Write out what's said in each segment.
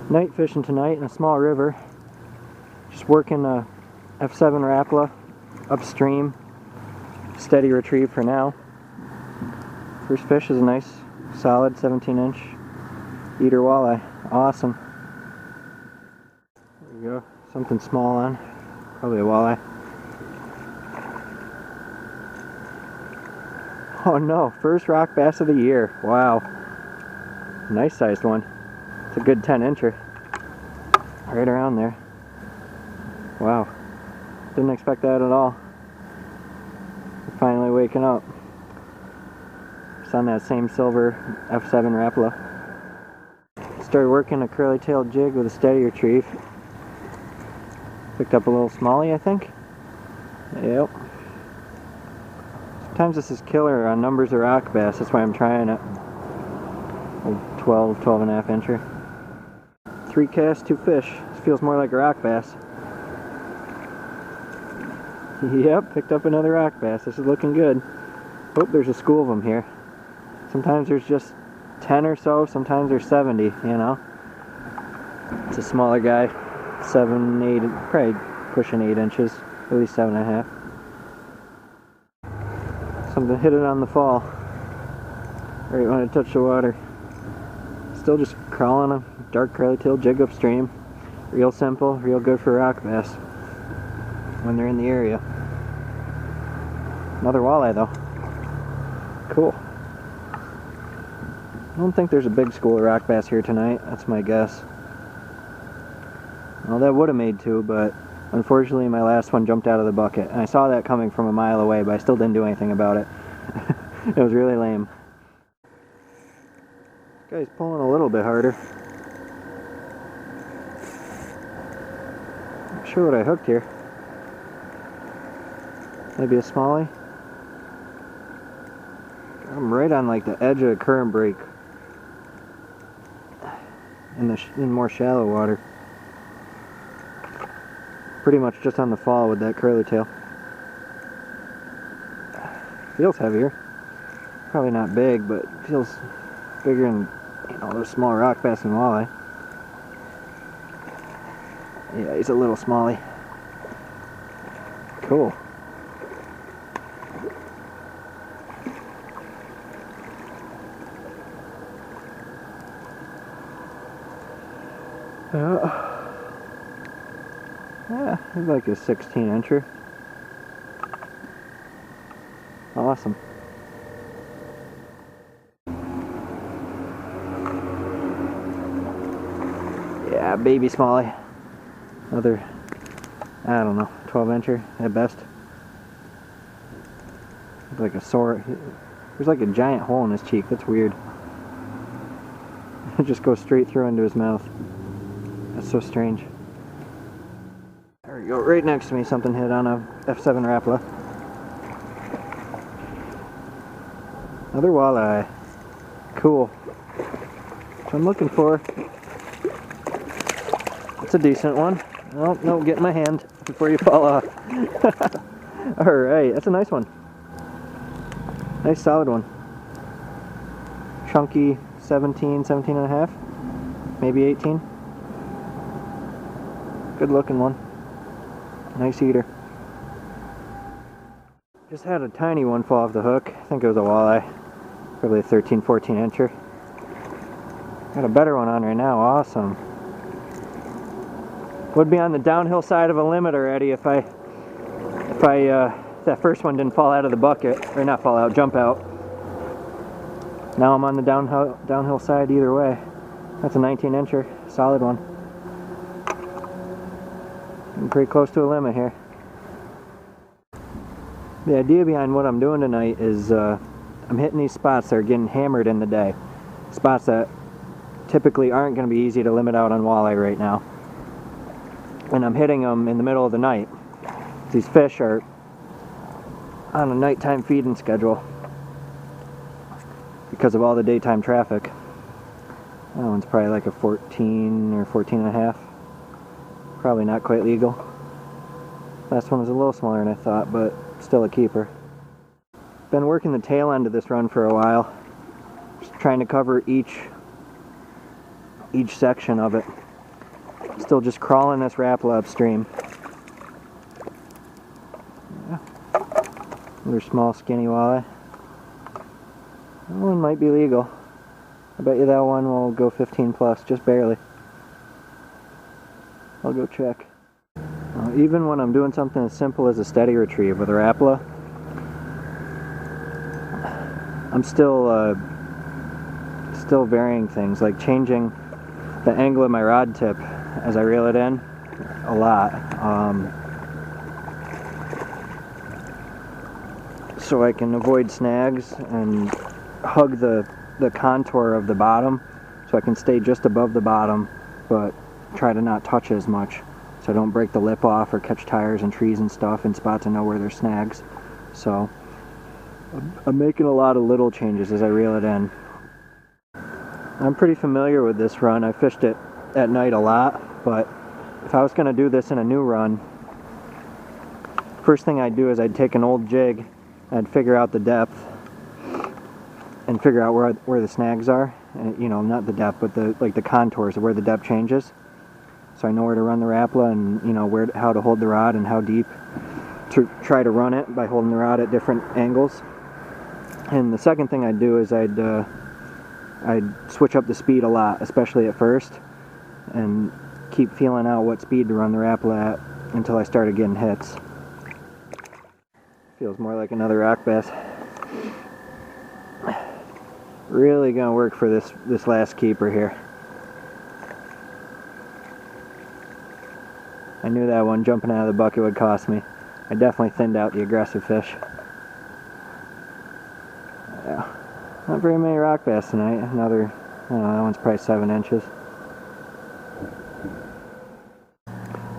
Night fishing tonight in a small river. Just working a F7 Rapala upstream. Steady retrieve for now. First fish is a nice solid 17-inch eater walleye. Awesome. There you go. Something small on. Probably a walleye. Oh no, first rock bass of the year. Wow. Nice sized one. It's a good 10-incher. Right around there. Wow. Didn't expect that at all. We're finally waking up. It's on that same silver F7 Rapala. Started working a curly-tailed jig with a steady retrieve. Picked up a little smallie, I think. Yep. Sometimes this is killer on numbers of rock bass. That's why I'm trying it. 12 and a half incher. 3 casts, 2 fish. This feels more like a rock bass. Yep, picked up another rock bass. This is looking good. Oh, there's a school of them here. Sometimes there's just 10 or so, sometimes there's 70, you know. It's a smaller guy, 7, 8, probably pushing 8 inches, at least 7.5. Something hit it on the fall, right when it touched the water. Still just crawling a dark curly-tailed jig upstream. Real simple, real good for rock bass when they're in the area. Another walleye though. Cool. I don't think there's a big school of rock bass here tonight. That's my guess. Well, that would have made 2, but unfortunately my last one jumped out of the bucket. And I saw that coming from a mile away, but I still didn't do anything about it. It was really lame. This guy's pulling a little bit harder. Not sure what I hooked here. Maybe a smallie? I'm right on like the edge of a current break. In more shallow water. Pretty much just on the fall with that curly tail. Feels heavier. Probably not big, but feels bigger than, you know, those small rock bass and walleye. Yeah, he's a little smallie. Cool. Yeah, he's like a 16-incher. Awesome. Yeah, baby smallie. Another, I don't know, 12-incher at best. It's like a sore. There's like a giant hole in his cheek. That's weird. It just goes straight through into his mouth. That's so strange. There we go. Right next to me, something hit on a F7 Rapala. Another walleye. Cool. What I'm looking for. It's a decent one. Oh, no, get in my hand before you fall off. Alright, that's a nice one. Nice solid one. Chunky 17 and a half. Maybe 18. Good looking one. Nice eater. Just had a tiny one fall off the hook. I think it was a walleye. Probably a 13, 14-incher. Got a better one on right now. Awesome. Would be on the downhill side of a limit already if that first one didn't fall out of the bucket, or not fall out, jump out. Now I'm on the downhill side either way. That's a 19-incher, solid one. I'm pretty close to a limit here. The idea behind what I'm doing tonight is I'm hitting these spots that are getting hammered in the day. Spots that typically aren't going to be easy to limit out on walleye right now. And I'm hitting them in the middle of the night. These fish are on a nighttime feeding schedule because of all the daytime traffic. That one's probably like a 14 or 14 and a half. Probably not quite legal. Last one was a little smaller than I thought, but still a keeper. Been working the tail end of this run for a while. Just trying to cover each section of it. Still just crawling this Rapala upstream. Yeah. Another small skinny walleye. That one might be legal. I bet you that one will go 15 plus, just barely. I'll go check. Even when I'm doing something as simple as a steady retrieve with a Rapala, I'm still varying things, like changing the angle of my rod tip as I reel it in a lot, so I can avoid snags and hug the contour of the bottom, so I can stay just above the bottom but try to not touch it as much, so I don't break the lip off or catch tires and trees and stuff in spots I know where there's snags. So I'm making a lot of little changes as I reel it in. I'm pretty familiar with this run. I fished it at night a lot, but if I was going to do this in a new run, first thing I'd do is I'd take an old jig, I'd figure out the depth and figure out where the snags are. You know, not the depth, but the contours of where the depth changes. So I know where to run the Rapala, and you know how to hold the rod and how deep to try to run it by holding the rod at different angles. And the second thing I'd do is I'd switch up the speed a lot, especially at first, and keep feeling out what speed to run the Rapala at until I started getting hits. Feels more like another rock bass. Really gonna work for this last keeper here. I knew that one jumping out of the bucket would cost me. I definitely thinned out the aggressive fish. Yeah, not very many rock bass tonight. Another, I don't know, that one's probably 7 inches.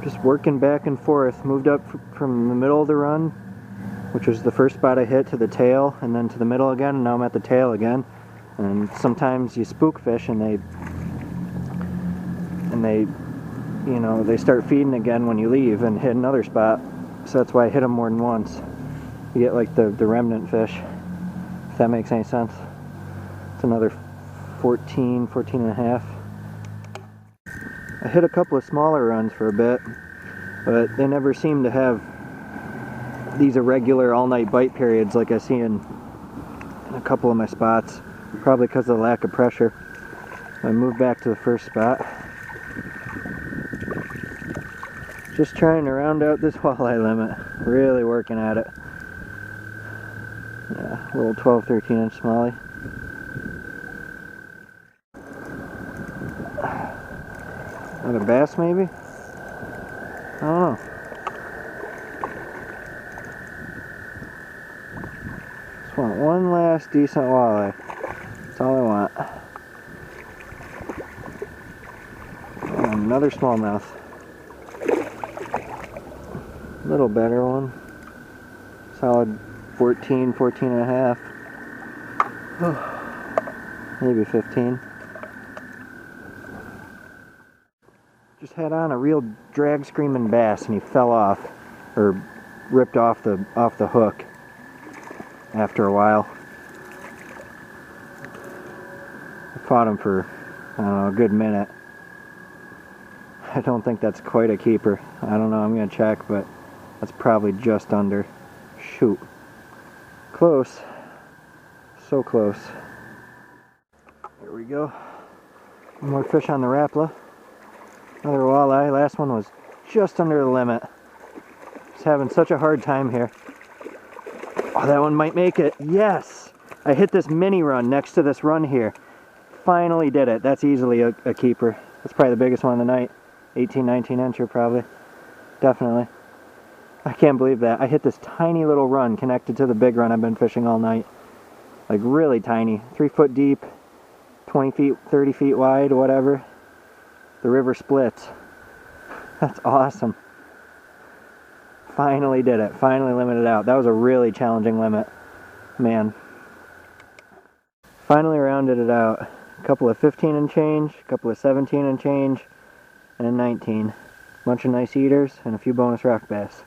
Just working back and forth. Moved up from the middle of the run, which was the first spot I hit, to the tail, and then to the middle again, and now I'm at the tail again. And sometimes you spook fish and they you know, they start feeding again when you leave and hit another spot. So that's why I hit them more than once. You get like the remnant fish, if that makes any sense. It's another 14 and a half. I hit a couple of smaller runs for a bit, but they never seem to have these irregular all-night bite periods like I see in a couple of my spots, probably because of the lack of pressure. I moved back to the first spot. Just trying to round out this walleye limit. Really working at it. Yeah, little 12, 13 inch smallie. Another bass maybe? I don't know. Just want one last decent walleye. That's all I want. And another smallmouth. Little better one. Solid 14 and a half. Maybe 15. Just had on a real drag screaming bass and he fell off, or ripped off the hook after a while. I fought him for, I don't know, a good minute. I don't think that's quite a keeper. I don't know, I'm gonna check, but that's probably just under. Shoot. Close. So close. There we go. One more fish on the Rapala. Another walleye. Last one was just under the limit. Just having such a hard time here. Oh, that one might make it. Yes! I hit this mini run next to this run here. Finally did it. That's easily a keeper. That's probably the biggest one of the night. 18, 19 incher probably. Definitely. I can't believe that. I hit this tiny little run connected to the big run I've been fishing all night. Like really tiny. 3 foot deep, 20 feet, 30 feet wide, whatever. The river splits. That's awesome. Finally did it. Finally limited out. That was a really challenging limit. Man. Finally rounded it out. A couple of 15 and change, a couple of 17 and change, and a 19. Bunch of nice eaters and a few bonus rock bass.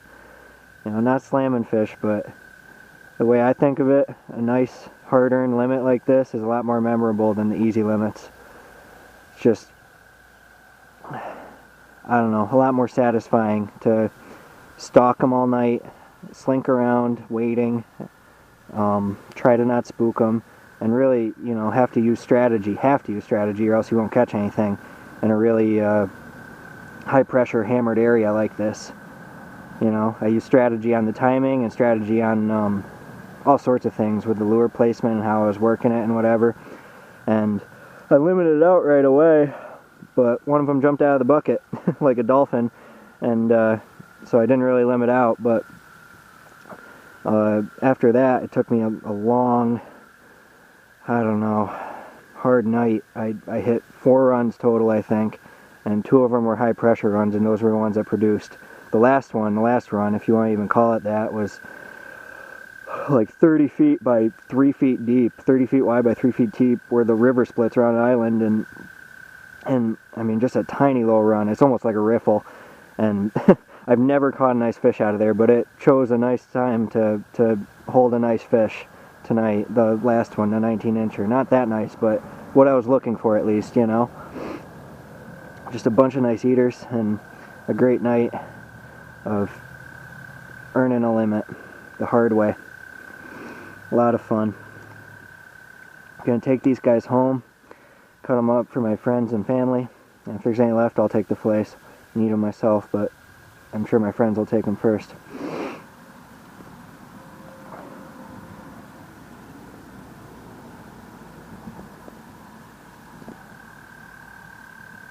You know, not slamming fish, but the way I think of it, a nice hard-earned limit like this is a lot more memorable than the easy limits. It's just, I don't know, a lot more satisfying to stalk them all night, slink around, waiting, try to not spook them, and really, you know, have to use strategy, or else you won't catch anything in a really high pressure hammered area like this. You know, I use strategy on the timing and strategy on all sorts of things with the lure placement and how I was working it and whatever. And I limited it out right away, but one of them jumped out of the bucket like a dolphin, and so I didn't really limit out. But after that, it took me a long, I don't know, hard night. I hit 4 runs total, I think, and 2 of them were high pressure runs, and those were the ones that produced. The last run, if you want to even call it that, was like 30 feet by 3 feet deep, 30 feet wide by 3 feet deep, where the river splits around an island, and I mean, just a tiny little run. It's almost like a riffle, and I've never caught a nice fish out of there, but it chose a nice time to hold a nice fish tonight. The last one, the 19-incher. Not that nice, but what I was looking for at least, you know. Just a bunch of nice eaters, and a great night of earning a limit the hard way. A lot of fun. Gonna take these guys home, cut them up for my friends and family, and if there's any left, I'll take the fillets and eat them myself, but I'm sure my friends will take them first.